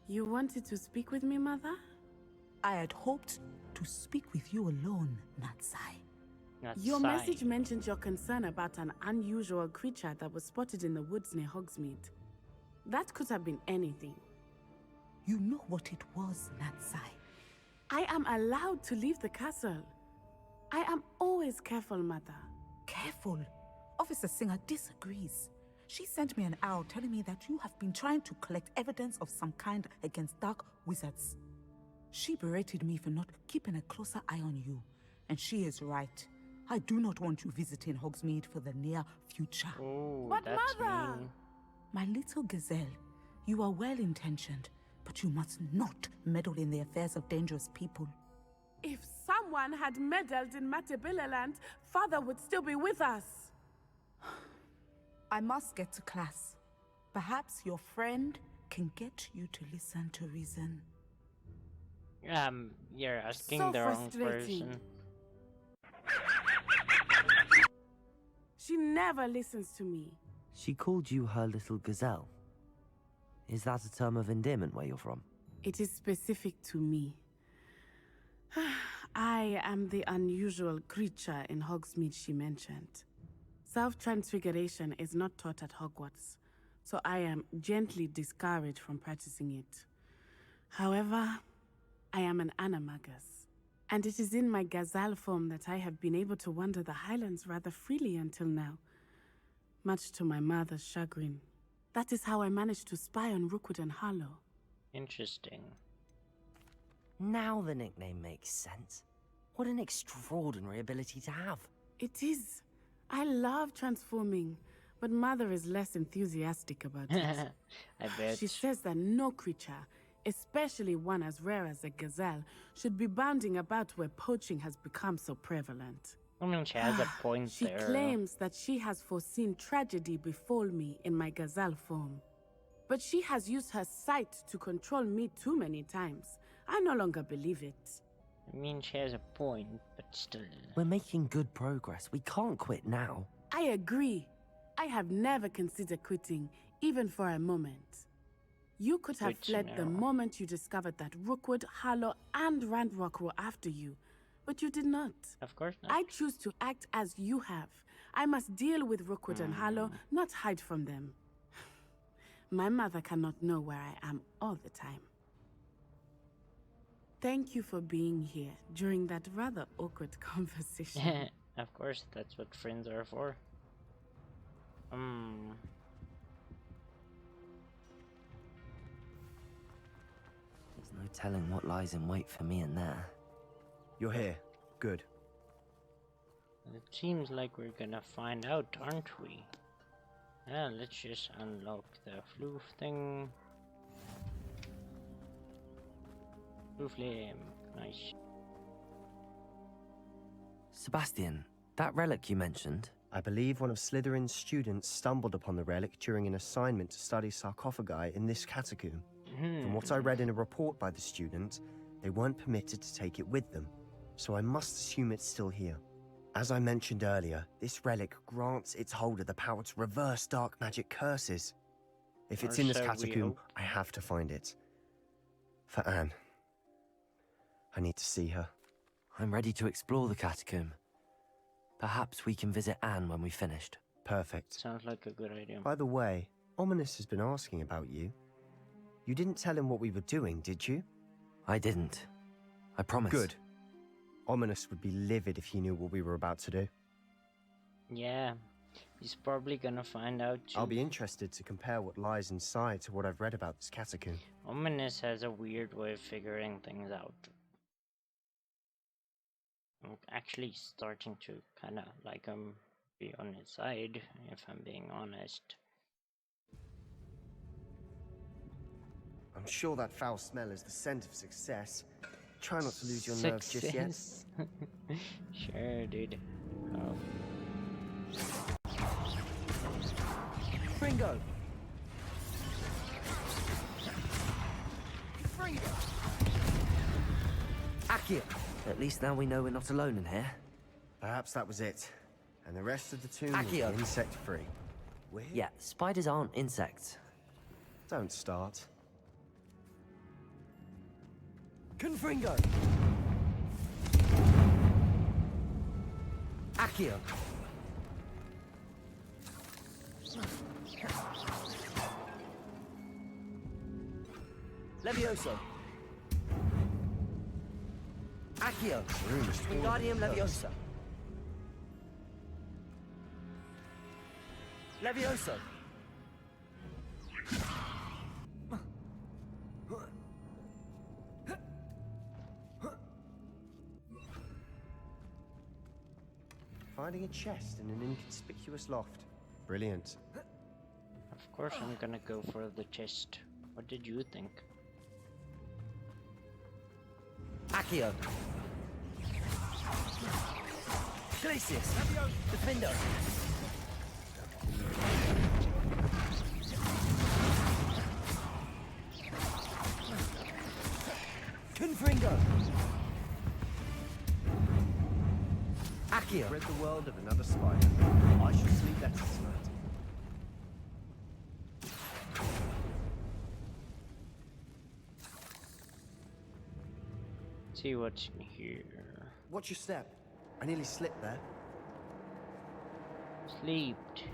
You wanted to speak with me, Mother? I had hoped to speak with you alone, Natsai. Your message mentioned your concern about an unusual creature that was spotted in the woods near Hogsmeade. That could have been anything. You know what it was, Natsai. I am allowed to leave the castle. I am always careful, Mother. Careful? Officer Singer disagrees. She sent me an owl telling me that you have been trying to collect evidence of some kind against dark wizards. She berated me for not keeping a closer eye on you, and she is right. I do not want you visiting Hogsmeade for the near future. Oh, but that's Mother! mean. My little Gazelle, you are well-intentioned, but you must not meddle in the affairs of dangerous people. If someone had meddled in Matabeleland, Father would still be with us. I must get to class. Perhaps your friend can get you to listen to reason. You're asking So the wrong frustrating. person. She never listens to me. She called you her little gazelle. Is that a term of endearment where you're from? It is specific to me. I am the unusual creature in Hogsmeade she mentioned. Self-transfiguration is not taught at Hogwarts, so I am gently discouraged from practicing it. However, I am an animagus, and it is in my gazelle form that I have been able to wander the Highlands rather freely until now, much to my mother's chagrin. That is how I managed to spy on Rookwood and Harlow. Interesting. Now the nickname makes sense. What an extraordinary ability to have. It is. I love transforming, but Mother is less enthusiastic about it. I bet. She says that no creature, especially one as rare as a gazelle, should be bounding about where poaching has become so prevalent. I mean, she has a point She there. claims that she has foreseen tragedy befall me in my gazelle form. But she has used her sight to control me too many times. I no longer believe it. I mean, she has a point, but still. We're making good progress. We can't quit now. I agree. I have never considered quitting, even for a moment. You could have Good to fled the know. moment you discovered that Rookwood, Harlow, and Randrock were after you, but you did not. Of course not. I choose to act as you have. I must deal with Rookwood and Harlow, not hide from them. My mother cannot know where I am all the time. Thank you for being here during that rather awkward conversation. Of course, that's what friends are for. There's no telling what lies in wait for me in there. You're here. Good. It seems like we're gonna find out, aren't we? Yeah, let's just unlock the floof thing. Blue flame, nice. Sebastian, that relic you mentioned, I believe one of Slytherin's students stumbled upon the relic during an assignment to study sarcophagi in this catacomb. From what I read in a report by the student, they weren't permitted to take it with them, so I must assume it's still here. As I mentioned earlier, this relic grants its holder the power to reverse dark magic curses. If it's Or in this so we catacomb, hope. I have to find it. For Anne. I need to see her. I'm ready to explore the catacomb. Perhaps we can visit Anne when we've finished. Perfect. Sounds like a good idea. By the way, Ominous has been asking about you. You didn't tell him what we were doing, did you? I didn't. I promise. Good. Ominous would be livid if he knew what we were about to do. Yeah, he's probably gonna find out too. I'll be interested to compare what lies inside to what I've read about this catacomb. Ominous has a weird way of figuring things out. I'm actually starting to kinda like him, be on his side, if I'm being honest. I'm sure that foul smell is the scent of success. Try not to lose your nerve just yet. Success. Sure, dude. Oh. Bingo! Akio! At least now we know we're not alone in here. Perhaps that was it. And the rest of the tomb will be Akio. insect-free. Weird? Yeah, spiders aren't insects. Don't start. Confringo! Accio! Levioso! Accio! Wingardium Leviosa! Levioso! Finding a chest in an inconspicuous loft. Brilliant. Of course I'm gonna go for the chest. What did you think? Accio! Glacius! Defendo! Confringo! Accio! Rid the world of another spider. I shall sleep better tonight. See what's in here. Watch your step. I nearly slipped there. Sleeped.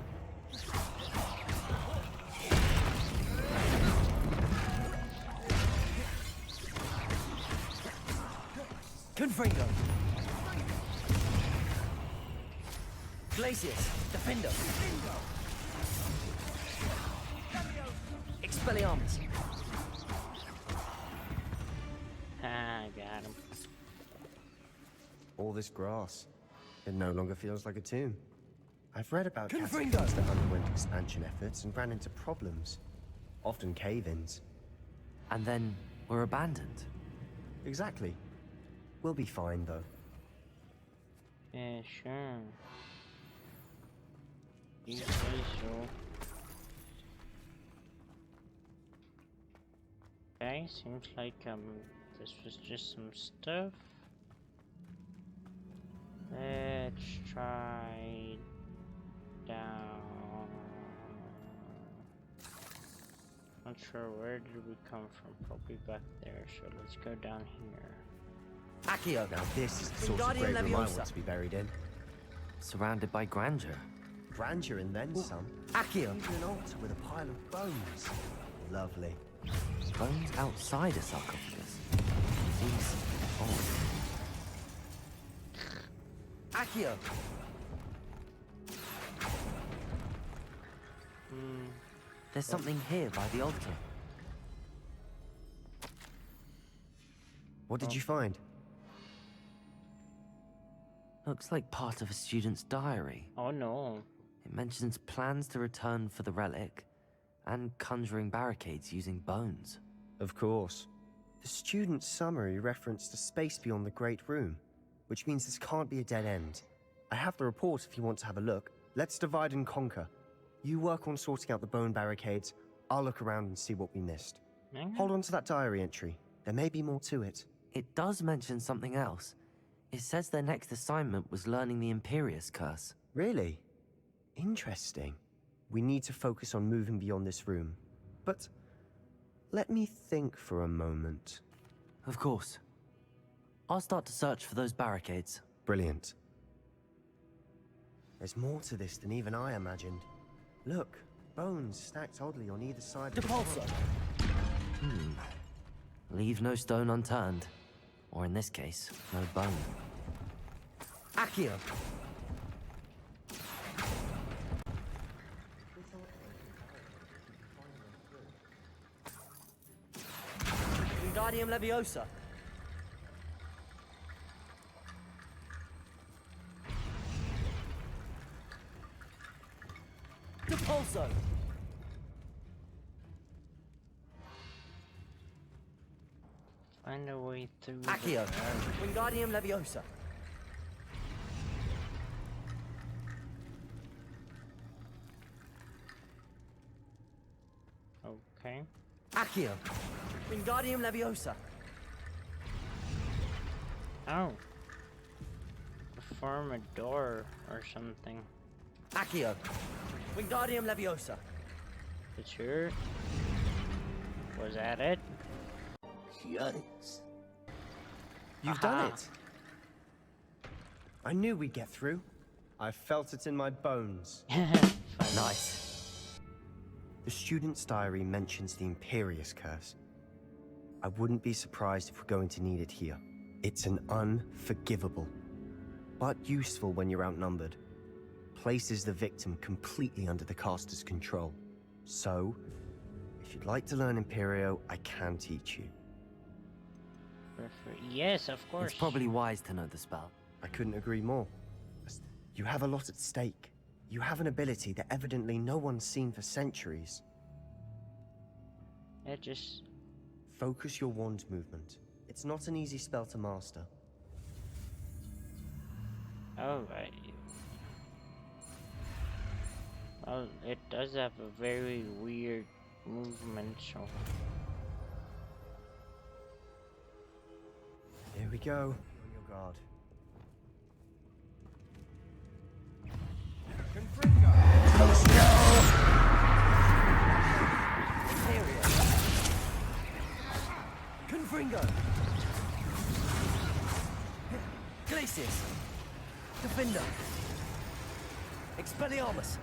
Confringo! Glacius! Defendo! Expelliarmus! Ah, got him. All this grass. It no longer feels like a tomb. I've read about Confringo! catacombs that underwent expansion efforts and ran into problems. Often cave-ins. And then were abandoned. Exactly. We'll be fine, though. Yeah, sure. You say so. Okay, seems like this was just some stuff. Let's try down. Not sure where did we come from. Probably back there. So let's go down here. Accio! Now this is the sort of Wingardium grave room I Leviosa. want to be buried in. Surrounded by grandeur. Grandeur and then some. Accio! Even an altar with a pile of bones. Lovely. Bones outside a sarcophagus. Seems odd. Accio! There's something here by the altar. What did you find? Looks like part of a student's diary. Oh no. It mentions plans to return for the relic and conjuring barricades using bones. Of course. The student's summary referenced a space beyond the Great Room, which means this can't be a dead end. I have the report if you want to have a look. Let's divide and conquer. You work on sorting out the bone barricades. I'll look around and see what we missed. Hold on to that diary entry. There may be more to it. It does mention something else. It says their next assignment was learning the Imperius Curse. Really? Interesting. We need to focus on moving beyond this room. But let me think for a moment. Of course. I'll start to search for those barricades. Brilliant. There's more to this than even I imagined. Look, bones stacked oddly on either side of the Depulso! Leave no stone unturned. Or in this case, no bone. Accio! Wingardium Leviosa! Depulso! Find a way through. Accio! Wingardium Leviosa! Okay. Accio! Wingardium Leviosa! Oh. Form a door or something. Accio! Wingardium Leviosa! You sure? Was that it? Curious. You've done it. I knew we'd get through. I felt it in my bones. Nice. The student's diary mentions the Imperious Curse. I wouldn't be surprised if we're going to need it here. It's an unforgivable, but useful when you're outnumbered. Places the victim completely under the caster's control. So, if you'd like to learn Imperio, I can teach you. Yes, of course. It's probably wise to know the spell. I couldn't agree more. You have a lot at stake. You have an ability that evidently no one's seen for centuries. Yeah, just... Focus your wand movement. It's not an easy spell to master. Alright. Well, it does have a very weird movement, so... Here we go. On your guard. Confringo! Glacius! Defender! Expelliarmus!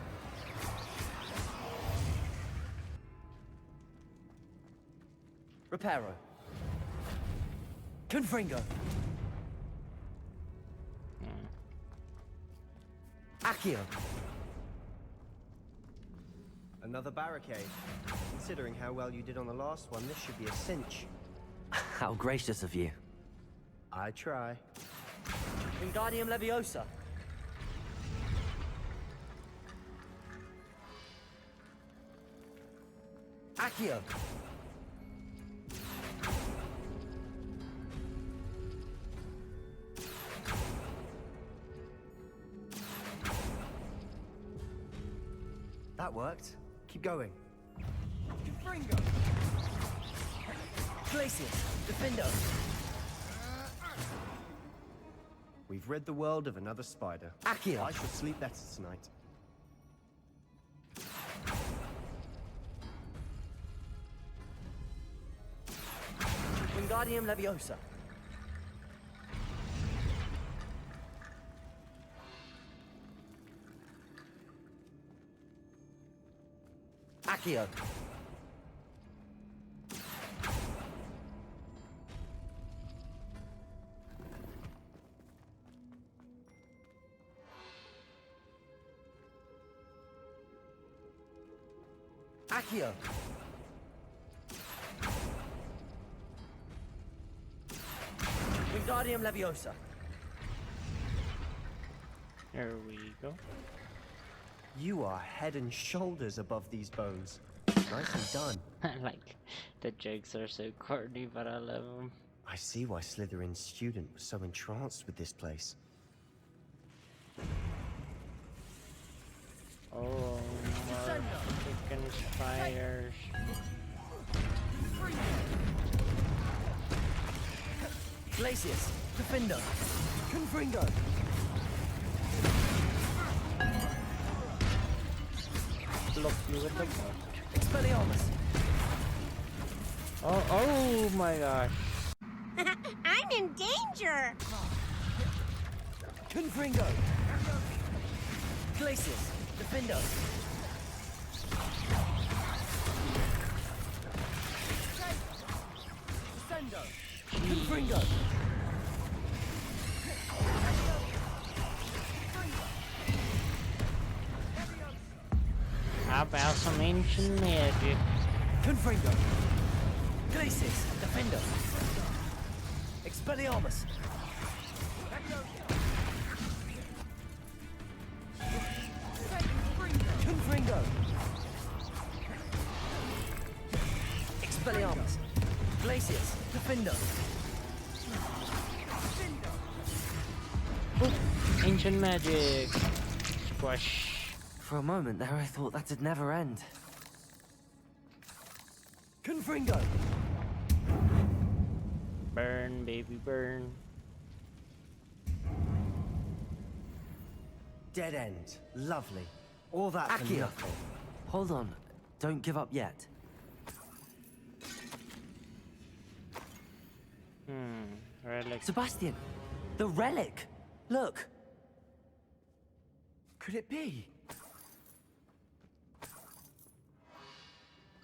Reparo! Confringo! Accio! Another barricade. Considering how well you did on the last one, this should be a cinch. How gracious of you. I try. Wingardium Leviosa! Accio! That worked. Keep going. Glacius! Defendo! We've rid the world of another spider. Accio! I shall sleep better tonight. Wingardium Leviosa! Accio! Accio! Wingardium Leviosa! There we go. You are head and shoulders above these bones. Nicely done. Like, the jokes are so corny, but I love them. I see why Slytherin's student was so entranced with this place. Oh, more chicken spires. Glacius! Defender! Confringo! Block you with the boat. Expelliarmus! Oh my gosh. I'm in danger! Confringo! Glacius! Defendo! Confringo! How about some ancient magic? Confringo! Glacius! Defendo! Expelliarmus! Confringo! Expelliarmus! Glacius! Defendo! Ancient magic. Squash. For a moment there I thought that'd never end. Confringo! Burn, baby, burn. Dead end. Lovely. All that for Accio! nothing. Hold on. Don't give up yet. relic. Sebastian! The relic! Look! Could it be?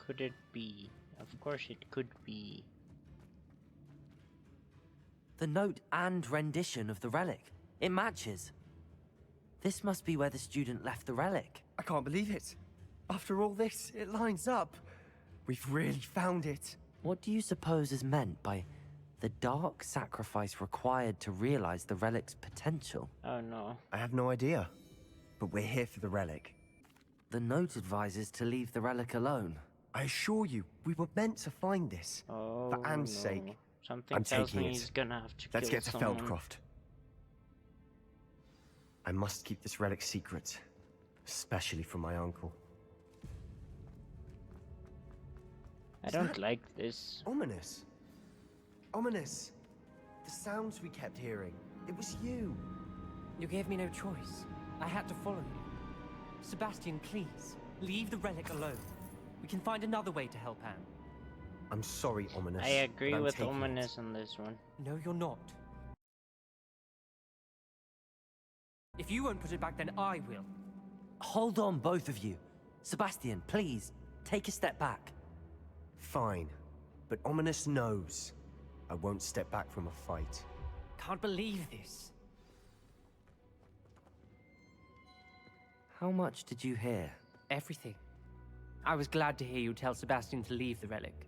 Could it be? Of course it could be. The note and rendition of the relic. It matches. This must be where the student left the relic. I can't believe it. After all this, it lines up. We've really found it. What do you suppose is meant by the dark sacrifice required to realize the relic's potential? Oh no. I have no idea. But we're here for the relic. The note advises to leave the relic alone. I assure you, we were meant to find this. Oh, For Anne's no. sake. Something I'm tells taking me it. he's gonna have to Let's kill get to someone. Feldcroft. I must keep this relic secret. Especially from my uncle. I don't like this. Ominous. Ominous. The sounds we kept hearing. It was you. You gave me no choice. I had to follow you. Sebastian, please, leave the relic alone. We can find another way to help Anne. I'm sorry, Ominous. I agree but I'm with taking Ominous it. on this one. No, you're not. If you won't put it back, then I will. Hold on, both of you. Sebastian, please, take a step back. Fine. But Ominous knows. I won't step back from a fight. Can't believe this. How much did you hear? Everything. I was glad to hear you tell Sebastian to leave the relic.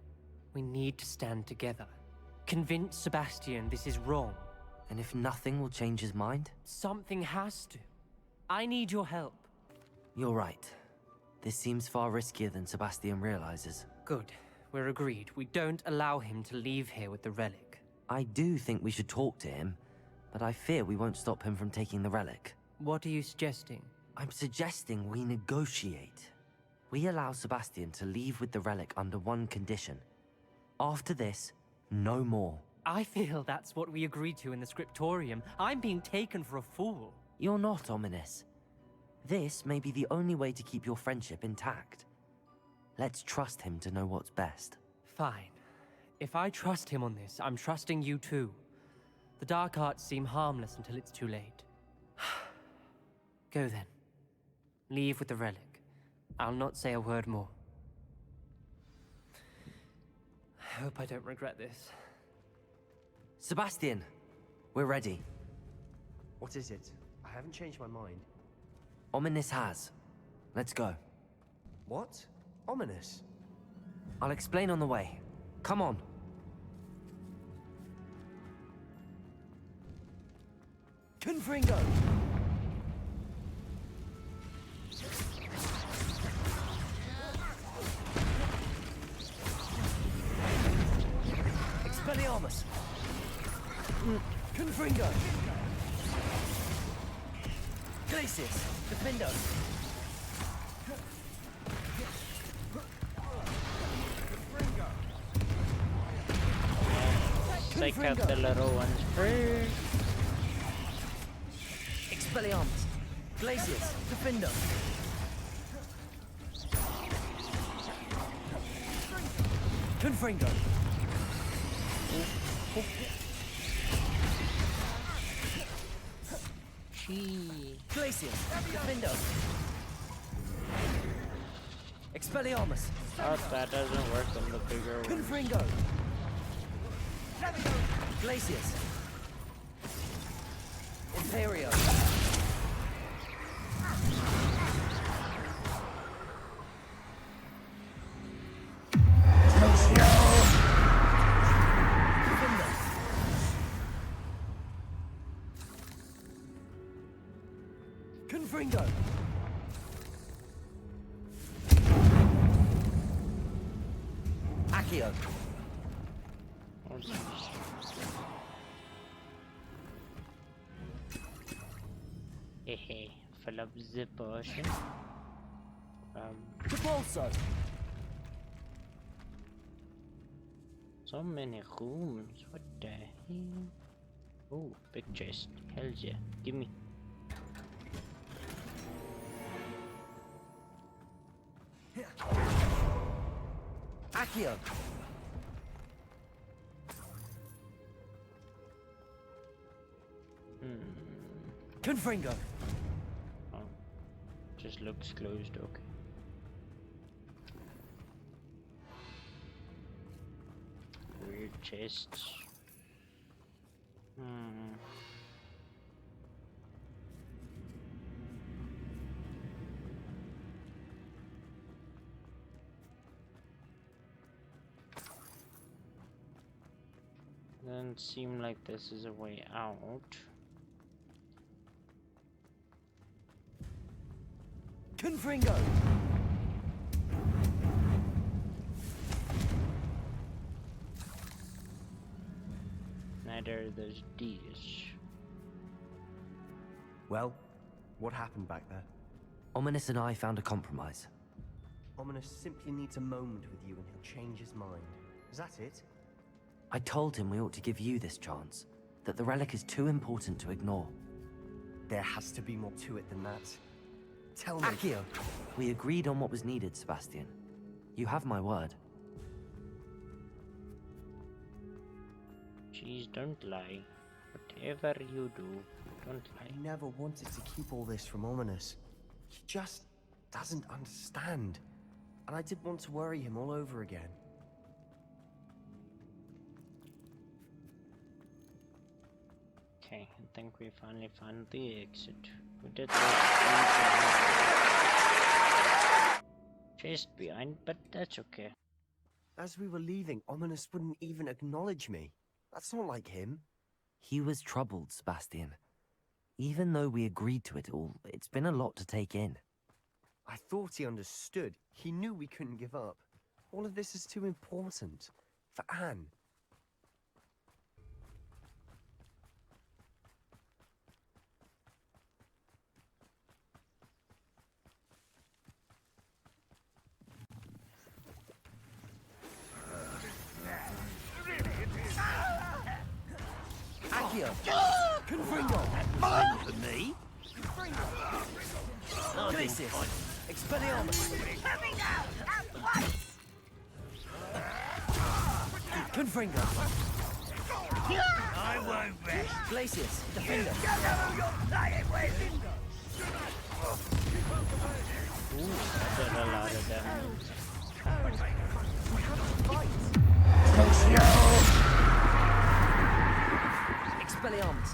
We need to stand together. Convince Sebastian this is wrong. And if nothing will change his mind? Something has to. I need your help. You're right. This seems far riskier than Sebastian realizes. Good. We're agreed. We don't allow him to leave here with the relic. I do think we should talk to him, but I fear we won't stop him from taking the relic. What are you suggesting? I'm suggesting we negotiate. We allow Sebastian to leave with the relic under one condition. After this, no more. I feel that's what we agreed to in the scriptorium. I'm being taken for a fool. You're not, Ominous. This may be the only way to keep your friendship intact. Let's trust him to know what's best. Fine. If I trust him on this, I'm trusting you too. The dark arts seem harmless until it's too late. Go then. Leave with the relic. I'll not say a word more. I hope I don't regret this. Sebastian, we're ready. What is it? I haven't changed my mind. Ominous has. Let's go. What? Ominous? I'll explain on the way. Come on. Confringo! Expelliarmus! Confringo! Glacius! Defendo! Take out the little ones first. Expelliarmus! Glacius! Defendo! Confringo! Gee. Glacius! Defendo! Expelliarmus! Oh, that doesn't work on the bigger one. Confringo! Glacius! Imperio! Confringo! Accio! Hehe, fill up the potion. Capolso! So many rooms. What the hell? Oh, big chest. Hell yeah. Gimme. Accio! Confringo! Oh, just looks closed, okay. Weird chests. Doesn't seem like this is a way out. Confringo! Neither of those D's. Well, what happened back there? Ominous and I found a compromise. Ominous simply needs a moment with you and he'll change his mind. Is that it? I told him we ought to give you this chance, that the relic is too important to ignore. There has to be more to it than that. Tell me. Accio! We agreed on what was needed, Sebastian. You have my word. Jeez, don't lie. Whatever you do, don't I lie. never wanted to keep all this from Ominous. He just doesn't understand. And I didn't want to worry him all over again. Okay, I think we finally found the exit. We did chased behind, but that's okay. As we were leaving, Ominous wouldn't even acknowledge me. That's not like him. He was troubled, Sebastian. Even though we agreed to it all, it's been a lot to take in. I thought he understood. He knew we couldn't give up. All of this is too important. For Anne. Accio! Confringo! For me? Glacius! Expelliarmus! Coming out at once! Confringo! I won't rest. Glacius! Defender! You know who you're playing with! Did a lot of damage. Expelliarmus!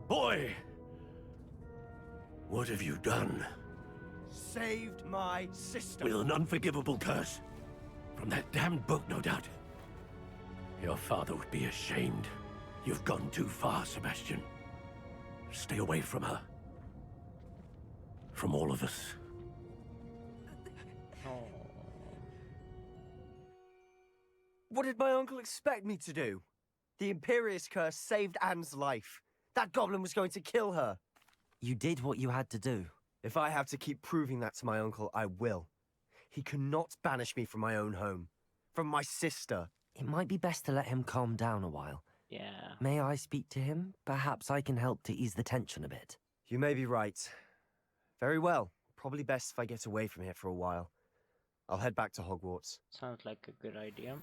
Boy! What have you done? Saved my sister. With an unforgivable curse? From that damned book, no doubt. Your father would be ashamed. You've gone too far, Sebastian. Stay away from her. From all of us. What did my uncle expect me to do? The Imperious curse saved Anne's life. That goblin was going to kill her. You did what you had to do. If I have to keep proving that to my uncle, I will. He cannot banish me from my own home. From my sister. It might be best to let him calm down a while. Yeah. May I speak to him? Perhaps I can help to ease the tension a bit. You may be right. Very well. Probably best if I get away from here for a while. I'll head back to Hogwarts. Sounds like a good idea.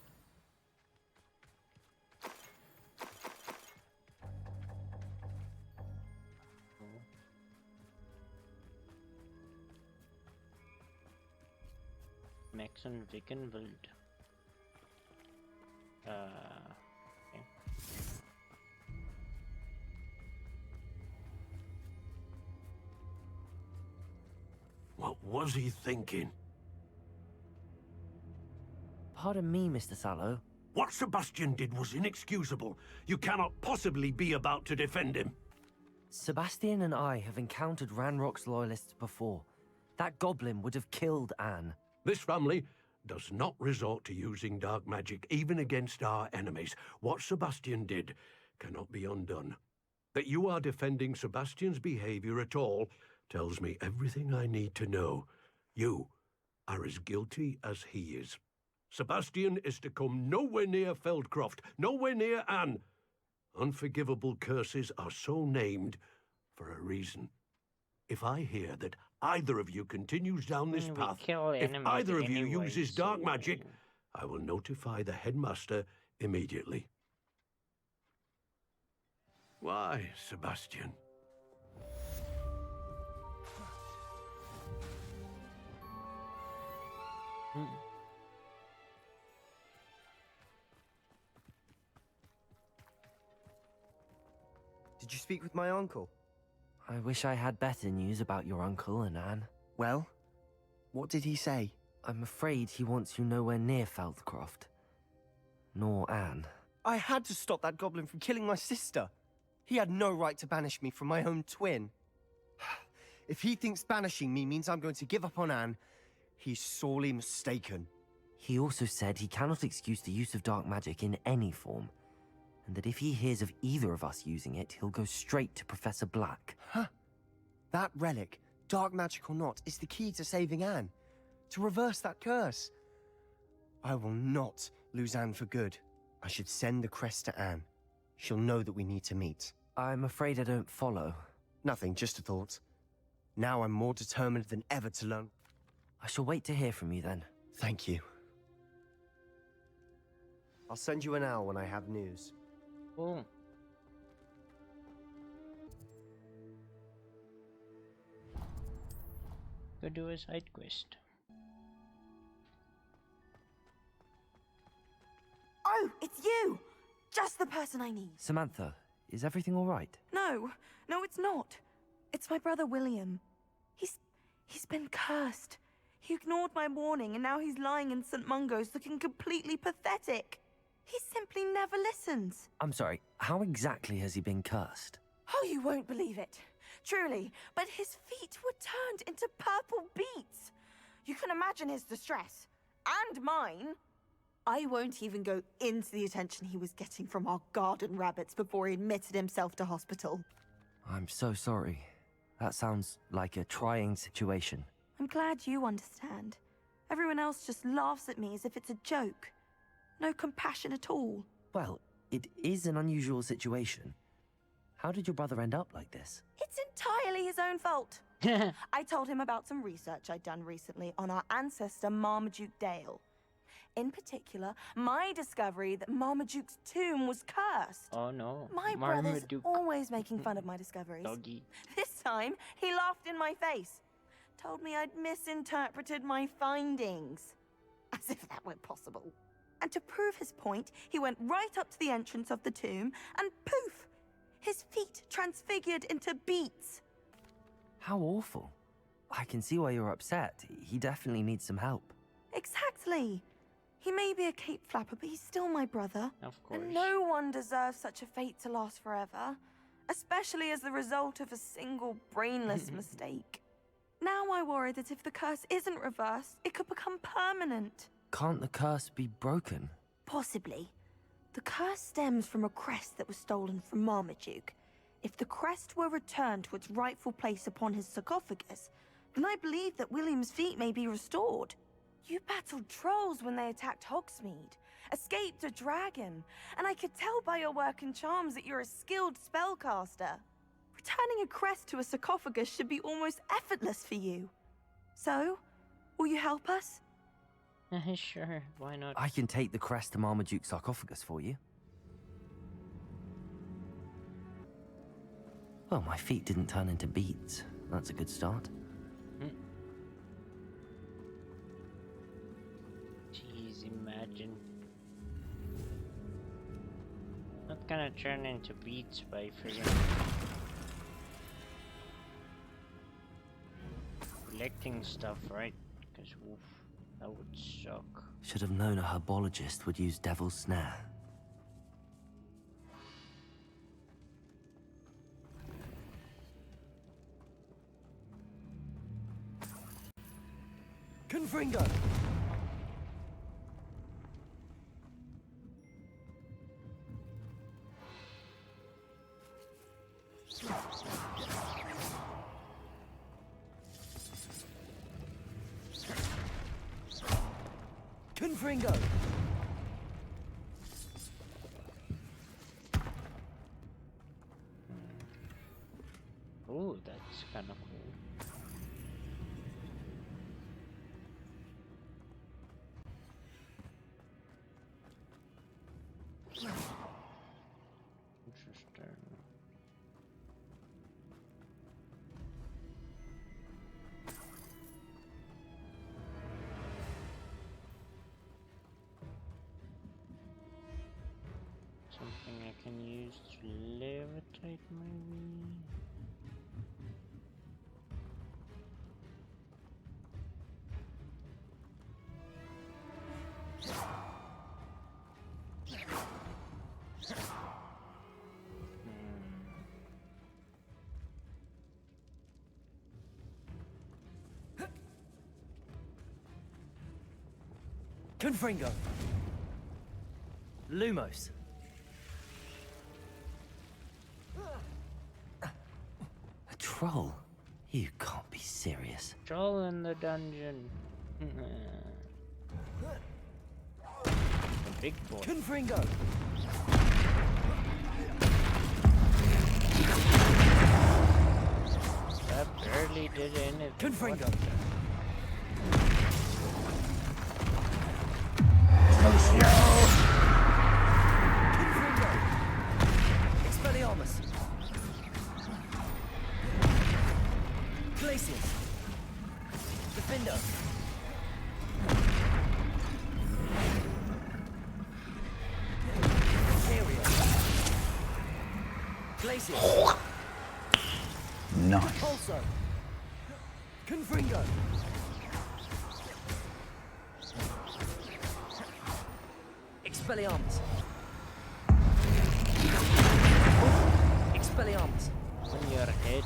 Max and Wickenwald. Okay. What was he thinking? Pardon me, Mr. Sallow. What Sebastian did was inexcusable. You cannot possibly be about to defend him. Sebastian and I have encountered Ranrock's loyalists before. That goblin would have killed Anne. This family does not resort to using dark magic even against our enemies. What Sebastian did cannot be undone. That you are defending Sebastian's behavior at all tells me everything I need to know. You are as guilty as he is. Sebastian is to come nowhere near Feldcroft, nowhere near Anne. Unforgivable curses are so named for a reason. If I hear that either of you continues down this path, if either of you uses dark magic, I will notify the headmaster immediately. Why, Sebastian? Did you speak with my uncle? I wish I had better news about your uncle and Anne. Well, what did he say? I'm afraid he wants you nowhere near Feldcroft. Nor Anne. I had to stop that goblin from killing my sister. He had no right to banish me from my own twin. If he thinks banishing me means I'm going to give up on Anne, he's sorely mistaken. He also said he cannot excuse the use of dark magic in any form, and that if he hears of either of us using it, he'll go straight to Professor Black. Huh? That relic, dark magic or not, is the key to saving Anne. To reverse that curse. I will not lose Anne for good. I should send the crest to Anne. She'll know that we need to meet. I'm afraid I don't follow. Nothing, just a thought. Now I'm more determined than ever to learn. I shall wait to hear from you then. Thank you. I'll send you an owl when I have news. Oh. Go do a side quest. Oh, it's you! Just the person I need. Samantha, is everything all right? No, it's not. It's my brother William. He's been cursed. He ignored my warning and now he's lying in St. Mungo's looking completely pathetic. He simply never listens. I'm sorry, how exactly has he been cursed? Oh, you won't believe it. Truly, but his feet were turned into purple beets. You can imagine his distress. And mine. I won't even go into the attention he was getting from our garden rabbits before he admitted himself to hospital. I'm so sorry. That sounds like a trying situation. I'm glad you understand. Everyone else just laughs at me as if it's a joke. No compassion at all. Well, it is an unusual situation. How did your brother end up like this? It's entirely his own fault. I told him about some research I'd done recently on our ancestor Marmaduke Dale. In particular, my discovery that Marmaduke's tomb was cursed. Oh no. My brother's always making fun of my discoveries. Doggy. This time, he laughed in my face. Told me I'd misinterpreted my findings. As if that were possible. And to prove his point, he went right up to the entrance of the tomb and poof! His feet transfigured into beets. How awful. I can see why you're upset. He definitely needs some help. Exactly. He may be a cape flapper, but he's still my brother. Of course. And no one deserves such a fate to last forever. Especially as the result of a single brainless mistake. Now I worry that if the curse isn't reversed, it could become permanent. Can't the curse be broken? Possibly. The curse stems from a crest that was stolen from Marmaduke. If the crest were returned to its rightful place upon his sarcophagus, then I believe that William's feet may be restored. You battled trolls when they attacked Hogsmeade, escaped a dragon, and I could tell by your work and charms that you're a skilled spellcaster. Returning a crest to a sarcophagus should be almost effortless for you. So, will you help us? Sure, why not? I can take the crest to Marmaduke's sarcophagus for you. Well, my feet didn't turn into beets. That's a good start. Jeez, imagine. Not gonna turn into beets by friggin' collecting stuff, right? Because oof, that would suck. Should have known a herbologist would use Devil's Snare. Confringo! Confringo! Oh, that's kind of cool. Interesting. Something I can use to levitate, maybe? Confringo! Lumos! A troll? You can't be serious. Troll in the dungeon. The big boy. Confringo! That barely did anything. Confringo! Confringo! Expelliarmus! Glacius! Defender! Area! Glacius! Nice. Pulsar! Confringo! Expelliarmus! Expelliarmus! On your head.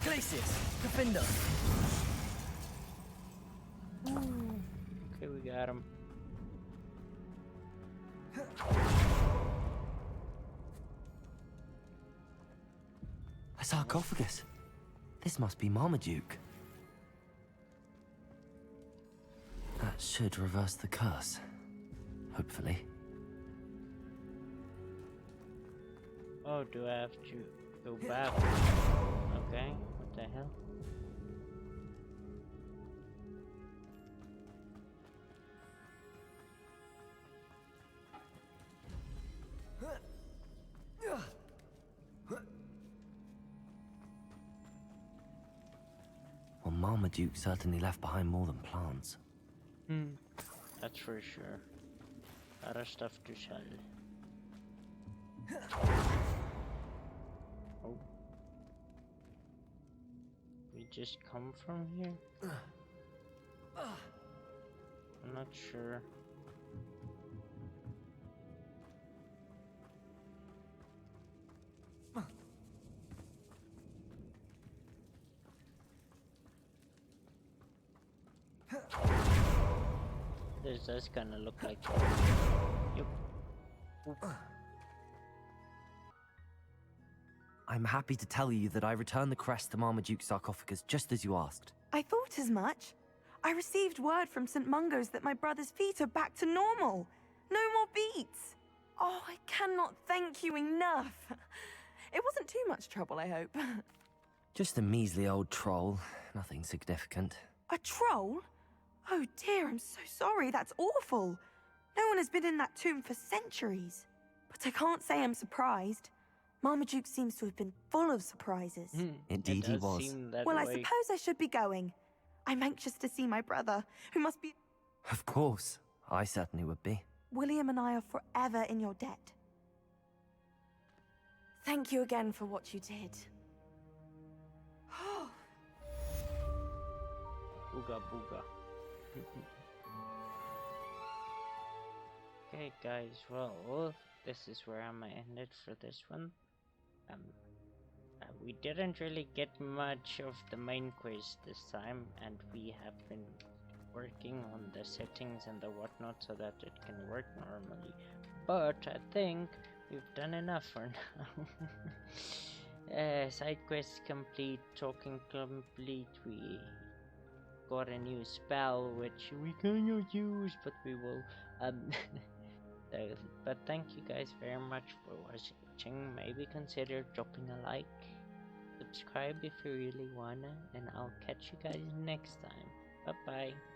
Glacius! Defender! Okay, we got him. A sarcophagus. This must be Marmaduke. That should reverse the curse. Hopefully. Oh, do I have to go back? Okay, what the hell? Well, Marmaduke certainly left behind more than plants. That's for sure. Other stuff to sell. Oh. We just come from here? I'm not sure. This does kind of look like. Yep. I'm happy to tell you that I returned the crest to Marmaduke's sarcophagus just as you asked. I thought as much. I received word from St. Mungo's that my brother's feet are back to normal. No more beets. Oh, I cannot thank you enough. It wasn't too much trouble, I hope. Just a measly old troll. Nothing significant. A troll? Oh dear, I'm so sorry. That's awful. No one has been in that tomb for centuries. But I can't say I'm surprised. Marmaduke seems to have been full of surprises. Indeed he was. Well, I suppose I should be going. I'm anxious to see my brother, who must be... Of course. I certainly would be. William and I are forever in your debt. Thank you again for what you did. Booga booga. Okay guys, well, this is where I'm gonna end it for this one. we didn't really get much of the main quiz this time, and we have been working on the settings and the whatnot so that it can work normally. But I think we've done enough for now. Side quest complete, talking complete. We got a new spell which we cannot use, but we will. But thank you guys very much for watching. Maybe consider dropping a like, subscribe if you really wanna, and I'll catch you guys next time. Bye bye.